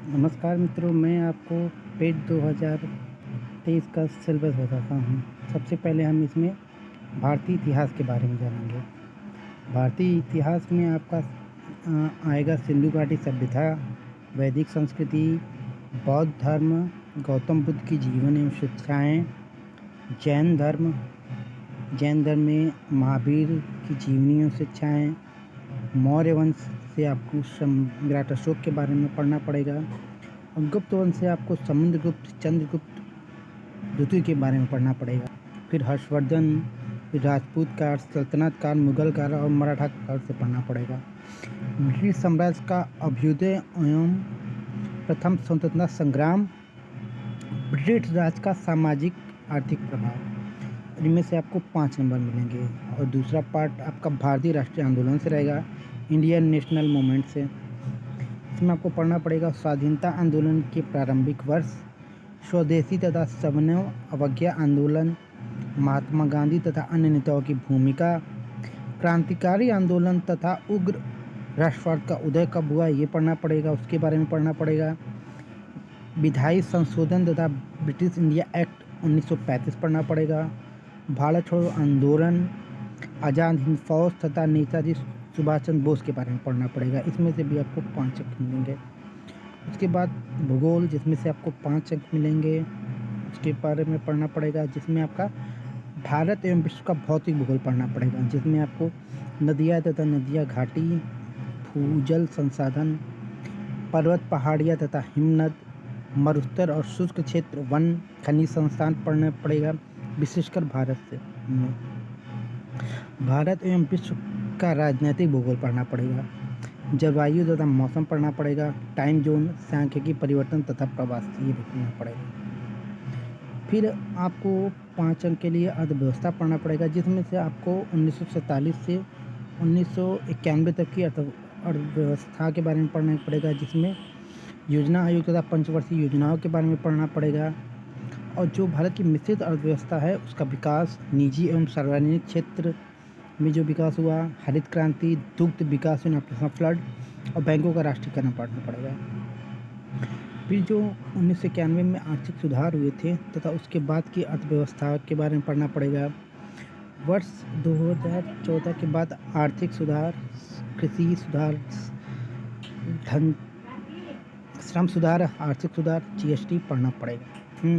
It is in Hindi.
नमस्कार मित्रों, मैं आपको पेट 2023 का सिलेबस बताता हूँ। सबसे पहले हम इसमें भारतीय इतिहास के बारे में जानेंगे। भारतीय इतिहास में आपका आएगा सिंधु घाटी सभ्यता, वैदिक संस्कृति, बौद्ध धर्म, गौतम बुद्ध की जीवन एवं शिक्षाएँ, जैन धर्म में महावीर की जीवनी एवं शिक्षाएँ, मौर्य वंश से आपको सम्राट अशोक के बारे में पढ़ना पड़ेगा और गुप्त वंश से आपको समुद्रगुप्त, चंद्रगुप्त द्वितीय के बारे में पढ़ना पड़ेगा। फिर हर्षवर्धन, फिर राजपूत काल, सल्तनत काल, मुगल काल और मराठा काल से पढ़ना पड़ेगा। ब्रिटिश साम्राज्य का अभ्युदय एवं प्रथम स्वतंत्रता संग्राम, ब्रिटिश राज का सामाजिक आर्थिक प्रभाव, इनमें से आपको 5 नंबर मिलेंगे। और दूसरा पार्ट आपका भारतीय राष्ट्रीय आंदोलन से रहेगा, इंडियन नेशनल मूवमेंट से। इसमें आपको पढ़ना पड़ेगा स्वाधीनता आंदोलन के प्रारंभिक वर्ष, स्वदेशी तथा सवर्णों अवज्ञा आंदोलन, महात्मा गांधी तथा अन्य नेताओं की भूमिका, क्रांतिकारी आंदोलन तथा उग्र राष्ट्रवाद का उदय कब हुआ ये पढ़ना पड़ेगा, उसके बारे में पढ़ना पड़ेगा। विधायी संशोधन तथा ब्रिटिश इंडिया एक्ट 1935 पढ़ना पड़ेगा। भारत छोड़ो आंदोलन, आज़ाद हिंद फौज तथा नेताजी सुभाष चंद्र बोस के बारे में पढ़ना पड़ेगा। इसमें से भी आपको 5 अंक मिलेंगे। उसके बाद भूगोल, जिसमें से आपको 5 अंक मिलेंगे, उसके बारे में पढ़ना पड़ेगा। जिसमें आपका भारत एवं विश्व का भौतिक भूगोल पढ़ना पड़ेगा, जिसमें आपको नदियाँ तथा नदियाँ घाटी, भूजल संसाधन, पर्वत पहाड़ियाँ तथा हिमनद, मरुस्थल और शुष्क क्षेत्र, वन, खनिज संस्थान पढ़ना पड़ेगा, विशेषकर भारत से। भारत एवं विश्व का राजनीतिक भूगोल पढ़ना पड़ेगा, जलवायु तथा मौसम पढ़ना पड़ेगा, टाइम जोन, सांख्यिकी परिवर्तन तथा प्रवास ये भी पढ़ना पड़ेगा। फिर आपको 5 अंक के लिए अर्थव्यवस्था पढ़ना पड़ेगा, जिसमें से आपको 1947 से 1991 तक की अर्थव्यवस्था के बारे में पढ़ना पड़ेगा, जिसमें योजना आयोग तथा पंचवर्षीय योजनाओं के बारे में पढ़ना पड़ेगा। और जो भारत की मिश्रित अर्थव्यवस्था है उसका विकास, निजी एवं सार्वजनिक क्षेत्र में जो विकास हुआ, हरित क्रांति, दुग्ध विकास एवं ऑपरेशन फ्लड और बैंकों का राष्ट्रीयकरण पढ़ना पड़ेगा। फिर जो 1991 में आर्थिक सुधार हुए थे तथा उसके बाद की अर्थव्यवस्था के बारे में पढ़ना पड़ेगा। वर्ष 2014 के बाद आर्थिक सुधार, कृषि सुधार, धन श्रम सुधार, आर्थिक सुधार, जीएसटी पढ़ना पड़ेगा।